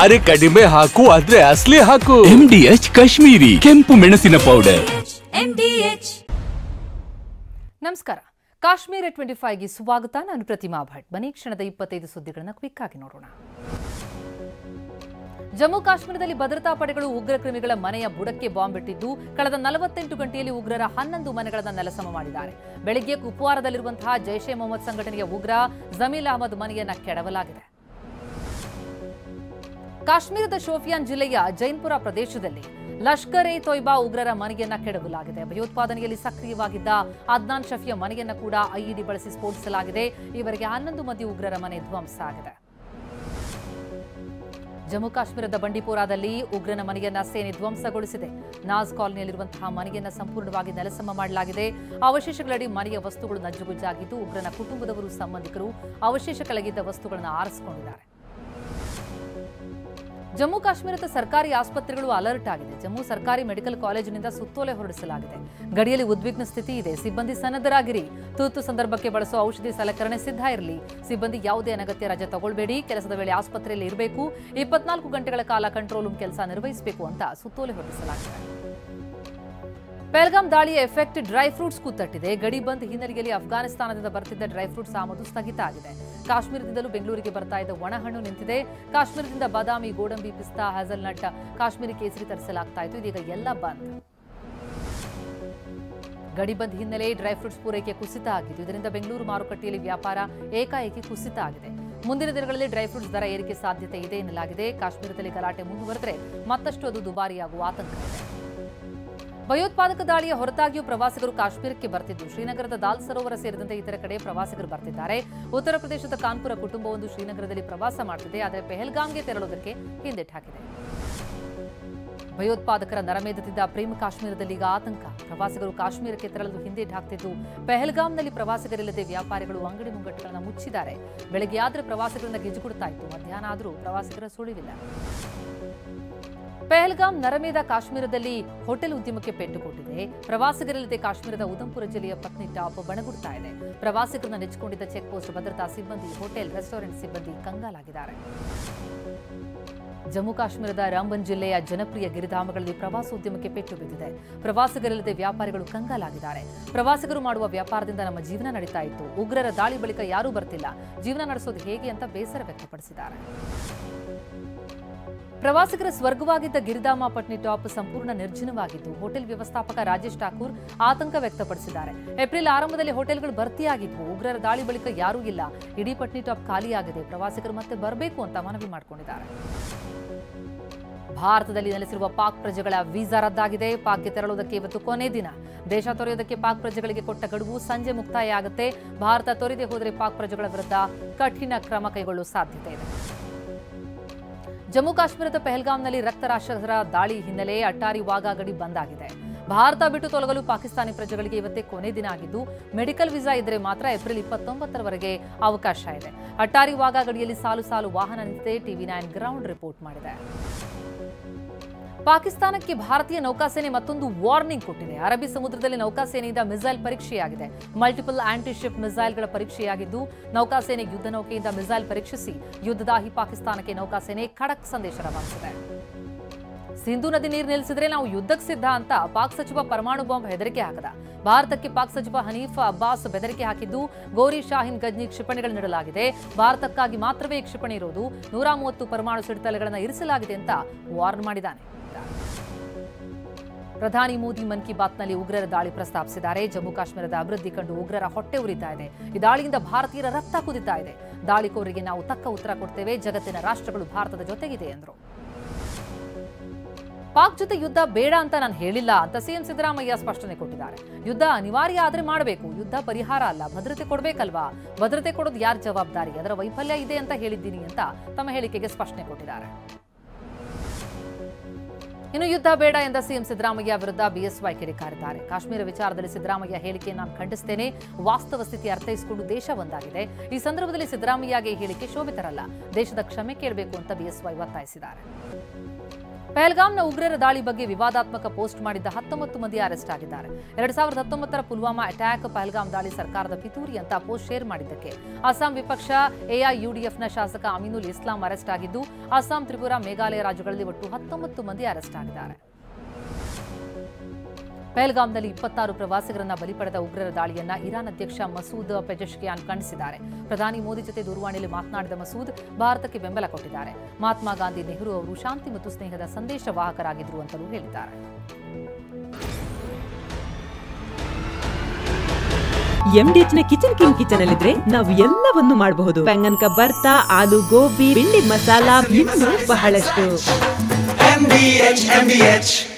ಅರೆ ಕಡಿಮೆ ಹಾಕು ಆದ್ರೆ ಅಸಲಿ ಹಾಕು. MDH ಕಾಶ್ಮೀರಿ ಕೆಂಪು ಮೆಣಸಿನ ಪೌಡರ್. ನಮಸ್ಕಾರ. ಕಾಶ್ಮೀರ 25ಗೆ ಸ್ವಾಗತ. ನಾನು ಪ್ರತಿಮಾ ಭಟ್. ಬನ್ನಿ ಕ್ಷಣದ 25 ಸುದ್ದಿಗಳನ್ನು ಕ್ವಿಕ್ ಆಗಿ ನೋಡೋಣ. ಜಮ್ಮು ಕಾಶ್ಮೀರದಲ್ಲಿ ಭದ್ರತಾ ಪಡೆಗಳು ಉಗ್ರ ಕ್ರಿಮಿಗಳ ಮನೆಯ ಬುಡಕ್ಕೆ ಬಾಂಬ್ ಇಟ್ಟಿದ್ದು ಕಳೆದ 48 ಗಂಟೆಯಲ್ಲಿ ಉಗ್ರರ 11 ಮನೆಗಳನ್ನು ನೆಲಸಮ ಮಾಡಿದ್ದಾರೆ. ಬೆಳಗ್ಗೆ ಕುಪ್ವಾರದಲ್ಲಿರುವಂತಹ ಜೈಷ್ ಎ ಮೊಹಮ್ಮದ್ ಸಂಘಟನೆಯ ಉಗ್ರ ಜಮೀಲ್ ಅಹಮದ್ ಮನೆಯನ್ನ ಕೆಡವಲಾಗಿದೆ. ಕಾಶ್ಮೀರದ ಶೋಫಿಯಾನ್ ಜಿಲ್ಲೆಯ ಜೈನ್ಪುರ ಪ್ರದೇಶದಲ್ಲಿ ಲಷ್ಕರ್ ಎ ತೊಯ್ಬಾ ಉಗ್ರರ ಮನೆಯನ್ನ ಕೆಡವಲಾಗಿದೆ. ಭಯೋತ್ಪಾದನೆಯಲ್ಲಿ ಸಕ್ರಿಯವಾಗಿದ್ದ ಅದ್ನಾನ್ ಶಫಿಯ ಮನೆಯನ್ನ ಕೂಡ ಐಇಡಿ ಬಳಸಿ ಸ್ಫೋಟಿಸಲಾಗಿದೆ. ಈವರೆಗೆ 11 ಮಂದಿ ಉಗ್ರರ ಮನೆ ಧ್ವಂಸ ಆಗಿದೆ. ಜಮ್ಮು ಕಾಶ್ಮೀರದ ಬಂಡಿಪೋರಾದಲ್ಲಿ ಉಗ್ರನ ಮನೆಯನ್ನ ಸೇನೆ ಧ್ವಂಸಗೊಳಿಸಿದೆ. ನಾಜ್ ಕಾಲೋನಿಯಲ್ಲಿರುವಂತಹ ಮನೆಯನ್ನ ಸಂಪೂರ್ಣವಾಗಿ ನೆಲಸಮ ಮಾಡಲಾಗಿದೆ. ಅವಶೇಷಗಳಡಿ ಮನೆಯ ವಸ್ತುಗಳು ನಜ್ಜುಗುಜ್ಜಾಗಿದ್ದು ಉಗ್ರನ ಕುಟುಂಬದವರು ಸಂಬಂಧಿಕರು ಅವಶೇಷ ಕೆಳಗಿದ್ದ ವಸ್ತುಗಳನ್ನು ಆರಿಸಿಕೊಂಡಿದ್ದಾರೆ. ಜಮ್ಮು ಕಾಶ್ಮೀರದ ಸರ್ಕಾರಿ ಆಸ್ಪತ್ರೆಗಳು ಅಲರ್ಟ್ ಆಗಿದೆ. ಜಮ್ಮು ಸರ್ಕಾರಿ ಮೆಡಿಕಲ್ ಕಾಲೇಜಿನಿಂದ ಸುತ್ತೋಲೆ ಹೊರಡಿಸಲಾಗಿದೆ. ಗಡಿಯಲ್ಲಿ ಉದ್ವಿಗ್ನ ಸ್ಥಿತಿ ಇದೆ. ಸಿಬ್ಬಂದಿ ಸನ್ನದ್ಧರಾಗಿರಿ. ತುರ್ತು ಸಂದರ್ಭಕ್ಕೆ ಬಳಸುವ ಔಷಧಿ ಸಲಕರಣೆ ಸಿದ್ಧ ಇರಲಿ. ಸಿಬ್ಬಂದಿ ಯಾವುದೇ ಅನಗತ್ಯ ರಜೆ ತಗೊಳ್ಬೇಡಿ. ಕೆಲಸದ ವೇಳೆ ಆಸ್ಪತ್ರೆಯಲ್ಲಿ ಇರಬೇಕು. 24 ಗಂಟೆಗಳ ಕಾಲ ಕಂಟ್ರೋಲ್ ರೂಮ್ ಕೆಲಸ ನಿರ್ವಹಿಸಬೇಕು ಅಂತ ಸುತ್ತೋಲೆ ಹೊರಡಿಸಲಾಗಿದೆ. ಪಹಲ್ಗಾಮ್ ದಾಳಿಯ ಎಫೆಕ್ಟ್ ಡ್ರೈ ಫ್ರೂಟ್ಸ್ಗೂ ತಟ್ಟಿದೆ. ಗಡಿ ಬಂದ್ ಹಿನ್ನೆಲೆಯಲ್ಲಿ ಅಫ್ಘಾನಿಸ್ತಾನದಿಂದ ಬರ್ತಿದ್ದ ಡ್ರೈ ಫ್ರೂಟ್ಸ್ ಆಮದು ಸ್ಥಗಿತ ಆಗಿದೆ. ಕಾಶ್ಮೀರದಿಂದಲೂ ಬೆಂಗಳೂರಿಗೆ ಬರ್ತಾ ಇದ್ದ ಒಣಹಣ್ಣು ನಿಂತಿದೆ. ಕಾಶ್ಮೀರದಿಂದ ಬಾದಾಮಿ, ಗೋಡಂಬಿ, ಪಿಸ್ತಾ, ಹ್ಯಾಸಲ್ನಟ್, ಕಾಶ್ಮೀರಿ ಕೇಸರಿ ತರಿಸಲಾಗ್ತಾ ಇತ್ತು. ಇದೀಗ ಎಲ್ಲ ಬಂದ್. ಗಡಿ ಬಂದ್ ಹಿನ್ನೆಲೆ ಡ್ರೈ ಫ್ರೂಟ್ಸ್ ಪೂರೈಕೆ ಕುಸಿತ ಆಗಿದ್ದು ಇದರಿಂದ ಬೆಂಗಳೂರು ಮಾರುಕಟ್ಟೆಯಲ್ಲಿ ವ್ಯಾಪಾರ ಏಕಾಏಕಿ ಕುಸಿತ ಆಗಿದೆ. ಮುಂದಿನ ದಿನಗಳಲ್ಲಿ ಡ್ರೈ ಫ್ರೂಟ್ಸ್ ದರ ಏರಿಕೆ ಸಾಧ್ಯತೆ ಇದೆ ಎನ್ನಲಾಗಿದೆ. ಕಾಶ್ಮೀರದಲ್ಲಿ ಗಲಾಟೆ ಮುಂದುವರೆದರೆ ಮತ್ತಷ್ಟು ಅದು ದುಬಾರಿಯಾಗುವ ಆತಂಕ ಇದೆ. ಭಯೋತ್ಪಾದಕ ದಾಳಿಯ ಹೊರತಾಗಿಯೂ ಪ್ರವಾಸಿಗರು ಕಾಶ್ಮೀರಕ್ಕೆ ಬರ್ತಿದ್ದು ಶ್ರೀನಗರದ ದಾಲ್ ಸರೋವರ ಸೇರಿದಂತೆ ಇತರ ಕಡೆ ಪ್ರವಾಸಿಗರು ಬರ್ತಿದ್ದಾರೆ. ಉತ್ತರ ಪ್ರದೇಶದ ಕಾನ್ಪುರ ಕುಟುಂಬವೊಂದು ಶ್ರೀನಗರದಲ್ಲಿ ಪ್ರವಾಸ ಮಾಡುತ್ತಿದೆ. ಆದರೆ ಪಹಲ್ಗಾಮ್ಗೆ ತೆರಳುವುದಕ್ಕೆ ಹಿಂದೆಟ್ಟು ಹಾಕಿದೆ. ಭಯೋತ್ಪಾದಕರ ನರಮೇಧದಿಂದ ಪ್ರೇಮ ಕಾಶ್ಮೀರದಲ್ಲಿ ಈಗ ಆತಂಕ. ಪ್ರವಾಸಿಗರು ಕಾಶ್ಮೀರಕ್ಕೆ ತೆರಳಲು ಹಿಂದೇಟು ಹಾಕ್ತಿದ್ದು ಪಹಲ್ಗಾಮ್ನಲ್ಲಿ ಪ್ರವಾಸಿಗರಿಲ್ಲದೆ ವ್ಯಾಪಾರಿಗಳು ಅಂಗಡಿ ಮುಂಗಟ್ಟುಗಳನ್ನು ಮುಚ್ಚಿದ್ದಾರೆ. ಬೆಳಗ್ಗೆ ಆದ್ರೆ ಪ್ರವಾಸಿಗರನ್ನ ಗಿಜುಗುಡ್ತಾ ಇತ್ತು. ಮಧ್ಯಾಹ್ನ ಆದರೂ ಪ್ರವಾಸಿಗರ ಸುಳಿವಿಲ್ಲ. ಪಹಲ್ಗಾಮ್ ನರಮೇಧ ಕಾಶ್ಮೀರದಲ್ಲಿ ಹೋಟೆಲ್ ಉದ್ಯಮಕ್ಕೆ ಪೆಟ್ಟು ಕೊಟ್ಟಿದೆ. ಪ್ರವಾಸಿಗರಿಲ್ಲದೆ ಕಾಶ್ಮೀರದ ಉಧಂಪುರ ಜಿಲ್ಲೆಯ ಪತ್ನಿ ಟಾಪ್ ಬಣಗುಡ್ತಾ ಇದೆ. ಪ್ರವಾಸಿಗರನ್ನ ನೆಚ್ಚಿಕೊಂಡಿದ್ದ ಚೆಕ್ ಪೋಸ್ಟ್ ಭದ್ರತಾ ಸಿಬ್ಬಂದಿ, ಹೋಟೆಲ್, ರೆಸ್ಟೋರೆಂಟ್ ಸಿಬ್ಬಂದಿ ಕಂಗಾಲಾಗಿದ್ದಾರೆ. ಜಮ್ಮು ಕಾಶ್ಮೀರದ ರಾಂಬನ್ ಜಿಲ್ಲೆಯ ಜನಪ್ರಿಯ ಗಿರಿಧಾಮಗಳಲ್ಲಿ ಪ್ರವಾಸೋದ್ಯಮಕ್ಕೆ ಪೆಟ್ಟು ಬಿದ್ದಿದೆ. ಪ್ರವಾಸಿಗರಿಲ್ಲದೆ ವ್ಯಾಪಾರಿಗಳು ಕಂಗಾಲಾಗಿದ್ದಾರೆ. ಪ್ರವಾಸಿಗರು ಮಾಡುವ ವ್ಯಾಪಾರದಿಂದ ನಮ್ಮ ಜೀವನ ನಡೀತಾ ಇತ್ತು. ಉಗ್ರರ ದಾಳಿ ಬಳಿಕ ಯಾರೂ ಬರ್ತಿಲ್ಲ. ಜೀವನ ನಡೆಸೋದು ಹೇಗೆ ಅಂತ ಬೇಸರ ವ್ಯಕ್ತಪಡಿಸಿದ್ದಾರೆ. ಪ್ರವಾಸಿಗರ ಸ್ವರ್ಗವಾಗಿದ್ದ ಗಿರಿಧಾಮ ಪಟ್ನಿ ಟಾಪ್ ಸಂಪೂರ್ಣ ನಿರ್ಜನವಾಗಿದ್ದು ಹೋಟೆಲ್ ವ್ಯವಸ್ಥಾಪಕ ರಾಜೇಶ್ ಠಾಕೂರ್ ಆತಂಕ ವ್ಯಕ್ತಪಡಿಸಿದ್ದಾರೆ. ಏಪ್ರಿಲ್ ಆರಂಭದಲ್ಲಿ ಹೋಟೆಲ್ಗಳು ಭರ್ತಿಯಾಗಿದ್ವು. ಉಗ್ರರ ದಾಳಿ ಬಳಿಕ ಯಾರೂ ಇಲ್ಲ. ಇಡೀ ಪಟ್ನಿ ಟಾಪ್ ಖಾಲಿಯಾಗಿದೆ. ಪ್ರವಾಸಿಗರು ಮತ್ತೆ ಬರಬೇಕು ಅಂತ ಮನವಿ ಮಾಡಿಕೊಂಡಿದ್ದಾರೆ. ಭಾರತದಲ್ಲಿ ನೆಲೆಸಿರುವ ಪಾಕ್ ಪ್ರಜೆಗಳ ವೀಸಾ ರದ್ದಾಗಿದೆ. ಪಾಕ್ಗೆ ತೆರಳುವುದಕ್ಕೆ ಇವತ್ತು ಕೊನೆ ದಿನ. ದೇಶ ತೊರೆಯುವುದಕ್ಕೆ ಪಾಕ್ ಪ್ರಜೆಗಳಿಗೆ ಕೊಟ್ಟ ಗಡುವು ಸಂಜೆ ಮುಕ್ತಾಯ ಆಗುತ್ತೆ. ಭಾರತ ತೊರೆದೇ ಹೋದರೆ ಪಾಕ್ ಪ್ರಜೆಗಳ ವಿರುದ್ಧ ಕಠಿಣ ಕ್ರಮ ಕೈಗೊಳ್ಳುವ ಸಾಧ್ಯತೆ ಇದೆ. ಜಮ್ಮು ಕಾಶ್ಮೀರದ ಪಹಲ್ಗಾಮ್ನಲ್ಲಿ ರಕ್ತರಾಶರ ದಾಳಿ ಹಿನ್ನೆಲೆ ಅಟ್ಟಾರಿ ವಾಘಾ ಗಡಿ ಬಂದ್ ಆಗಿದೆ. ಭಾರತ ಬಿಟ್ಟು ತೊಲಗಲು ಪಾಕಿಸ್ತಾನಿ ಪ್ರಜೆಗಳಿಗೆ ಇವತ್ತೇ ಕೊನೆ ದಿನ ಆಗಿದ್ದು ಮೆಡಿಕಲ್ ವೀಸಾ ಇದ್ದರೆ ಮಾತ್ರ ಏಪ್ರಿಲ್ 29ರವರೆಗೆ ಅವಕಾಶ ಇದೆ. ಅಟ್ಟಾರಿ ವಾಘಾ ಗಡಿಯಲ್ಲಿ ಸಾಲು ಸಾಲು ವಾಹನ ನಿಂತಿದೆ. TV9 ಗ್ರೌಂಡ್ ರಿಪೋರ್ಟ್ ಮಾಡಿದೆ. ಪಾಕಿಸ್ತಾನಕ್ಕೆ ಭಾರತೀಯ ನೌಕಾಸೇನೆ ಮತ್ತೊಂದು ವಾರ್ನಿಂಗ್ ಕೊಟ್ಟಿದೆ. ಅರಬ್ಬಿ ಸಮುದ್ರದಲ್ಲಿ ನೌಕಾಸೇನೆಯಿಂದ ಮಿಸೈಲ್ ಪರೀಕ್ಷೆಯಾಗಿದೆ. ಮಲ್ಟಿಪಲ್ ಆಂಟಿ ಶಿಪ್ ಮಿಸೈಲ್ಗಳ ಪರೀಕ್ಷೆಯಾಗಿದ್ದು ನೌಕಾಸೇನೆ ಯುದ್ಧ ನೌಕೆಯಿಂದ ಮಿಸೈಲ್ ಪರೀಕ್ಷಿಸಿ ಯುದ್ಧದಾಹಿ ಪಾಕಿಸ್ತಾನಕ್ಕೆ ನೌಕಾಸೇನೆ ಖಡಕ್ ಸಂದೇಶ ರವಾನಿಸಿದೆ. ಸಿಂಧು ನದಿ ನೀರು ನಿಲ್ಲಿಸಿದ್ರೆ ನಾವು ಯುದ್ಧಕ್ಕೆ ಸಿದ್ಧ ಅಂತ ಪಾಕ್ ಸಚಿವ ಪರಮಾಣು ಬಾಂಬ್ ಹೆದರಿಕೆ ಹಾಕದ. ಭಾರತಕ್ಕೆ ಪಾಕ್ ಸಚಿವ ಹನೀಫ್ ಅಬ್ಬಾಸ್ ಬೆದರಿಕೆ ಹಾಕಿದ್ದು ಗೋರಿ ಶಾಹಿನ್ ಗಜ್ನಿ ಕ್ಷಿಪಣಿಗಳು ನೀಡಲಾಗಿದೆ. ಭಾರತಕ್ಕಾಗಿ ಮಾತ್ರವೇ ಕ್ಷಿಪಣಿ ಇರೋದು. 130 ಪರಮಾಣು ಸಿಡಿತಲೆಗಳನ್ನು ಇರಿಸಲಾಗಿದೆ ಅಂತ ವಾರ್ನ್ ಮಾಡಿದ್ದಾನೆ. ಪ್ರಧಾನಿ ಮೋದಿ ಮನ್ ಕಿ ಬಾತ್ನಲ್ಲಿ ಉಗ್ರರ ದಾಳಿ ಪ್ರಸ್ತಾಪಿಸಿದ್ದಾರೆ. ಜಮ್ಮು ಕಾಶ್ಮೀರದ ಅಭಿವೃದ್ಧಿ ಕಂಡು ಉಗ್ರರ ಹೊಟ್ಟೆ ಉರಿತಾ ಇದೆ. ಈ ದಾಳಿಯಿಂದ ಭಾರತೀಯರ ರಕ್ತ ಕುದಿತಾ ಇದೆ. ದಾಳಿಕೋರರಿಗೆ ನಾವು ತಕ್ಕ ಉತ್ತರ ಕೊಡ್ತೇವೆ. ಜಗತ್ತಿನ ರಾಷ್ಟ್ರಗಳು ಭಾರತದ ಜೊತೆಗಿದೆ ಎಂದರು. ಪಾಕ್ ಜೊತೆ ಯುದ್ಧ ಬೇಡ ಅಂತ ನಾನು ಹೇಳಿಲ್ಲ ಅಂತ ಸಿಎಂ ಸಿದ್ದರಾಮಯ್ಯ ಸ್ಪಷ್ಟನೆ ಕೊಟ್ಟಿದ್ದಾರೆ. ಯುದ್ಧ ಅನಿವಾರ್ಯ ಆದ್ರೆ ಮಾಡಬೇಕು. ಯುದ್ಧ ಪರಿಹಾರ ಅಲ್ಲ. ಭದ್ರತೆ ಕೊಡಬೇಕಲ್ವಾ? ಭದ್ರತೆ ಕೊಡೋದು ಯಾರ ಜವಾಬ್ದಾರಿ? ಅದರ ವೈಫಲ್ಯ ಇದೆ ಅಂತ ಹೇಳಿದ್ದೀನಿ ಅಂತ ತಮ್ಮ ಹೇಳಿಕೆಗೆ ಸ್ಪಷ್ಟನೆ ಕೊಟ್ಟಿದ್ದಾರೆ. ಇನ್ನು ಯುದ್ಧ ಬೇಡ ಎಂದ ಸಿಎಂ ಸಿದ್ದರಾಮಯ್ಯ ವಿರುದ್ಧ ಬಿಎಸ್ವೈ ಕಿಡಿಕಾರಿದ್ದಾರೆ. ಕಾಶ್ಮೀರ ವಿಚಾರದಲ್ಲಿ ಸಿದ್ದರಾಮಯ್ಯ ಹೇಳಿಕೆ ನಾನು ಖಂಡಿಸುತ್ತೇನೆ. ವಾಸ್ತವ ಸ್ಥಿತಿ ಅರ್ಥೈಸಿಕೊಂಡು ದೇಶ ಒಂದಾಗಿದೆ. ಈ ಸಂದರ್ಭದಲ್ಲಿ ಸಿದ್ದರಾಮಯ್ಯಗೆ ಹೇಳಿಕೆ ಶೋಭೆ ತರಲ್ಲ. ದೇಶದ ಕ್ಷಮೆ ಕೇಳಬೇಕು ಅಂತ ಬಿಎಸ್ವೈ ಒತ್ತಾಯಿಸಿದ್ದಾರೆ. ಪಹಲ್ಗಾಮ್ನ ಉಗ್ರರ ದಾಳಿ ಬಗ್ಗೆ ವಿವಾದಾತ್ಮಕ ಪೋಸ್ಟ್ ಮಾಡಿದ್ದ 19 ಮಂದಿ ಅರೆಸ್ಟ್ ಆಗಿದ್ದಾರೆ. 2019ರ ಪುಲ್ವಾಮಾ ಅಟ್ಯಾಕ್, ಪಹಲ್ಗಾಮ್ ದಾಳಿ ಸರ್ಕಾರದ ಪಿತೂರಿ ಅಂತ ಪೋಸ್ಟ್ ಶೇರ್ ಮಾಡಿದ್ದಕ್ಕೆ ಅಸ್ಸಾಂ ವಿಪಕ್ಷ ಎಐಯುಡಿಎಫ್ನ ಶಾಸಕ ಅಮೀನುಲ್ ಇಸ್ಲಾಂ ಅರೆಸ್ಟ್ ಆಗಿದ್ದು, ಅಸ್ಸಾಂ, ತ್ರಿಪುರಾ, ಮೇಘಾಲಯ ರಾಜ್ಯಗಳಲ್ಲಿ ಒಟ್ಟು 19 ಮಂದಿ ಅರೆಸ್ಟ್ ಆಗಿದ್ದಾರೆ. ಪಹಲ್ಗಾಮ್ನಲ್ಲಿ 26 ಪ್ರವಾಸಿಗರನ್ನ ಬಲಿ ಪಡೆದ ಉಗ್ರರ ದಾಳಿಯನ್ನ ಇರಾನ್ ಅಧ್ಯಕ್ಷ ಮಸೂದ್ ಪೆಜೆಶ್ಕಿಯಾನ್ ಖಂಡಿಸಿದ್ದಾರೆ. ಪ್ರಧಾನಿ ಮೋದಿ ಜೊತೆ ದೂರವಾಣಿಯಲ್ಲಿ ಮಾತನಾಡಿದ ಮಸೂದ್ ಭಾರತಕ್ಕೆ ಬೆಂಬಲ ಕೊಟ್ಟಿದ್ದಾರೆ. ಮಹಾತ್ಮ ಗಾಂಧಿ, ನೆಹರು ಅವರು ಶಾಂತಿ ಮತ್ತು ಸ್ನೇಹದ ಸಂದೇಶ ವಾಹಕರಾಗಿದ್ರು ಅಂತಲೂ ಹೇಳಿದ್ದಾರೆ. MDHನ ಕಿಚನ್ ಕಿಂಗ್ ಕಿಚನ್ ಅಲ್ಲಿದ್ರೆ ನಾವು ಎಲ್ಲವನ್ನು ಮಾಡಬಹುದು. ಬೆಂಗನ್ ಕಾ ಬರ್ತಾ, ಆಲೂ ಗೋಬಿ, ಬಿಂಡಿ ಮಸಾಲಾ, ಇನ್ನೂ ಬಹಳಷ್ಟು.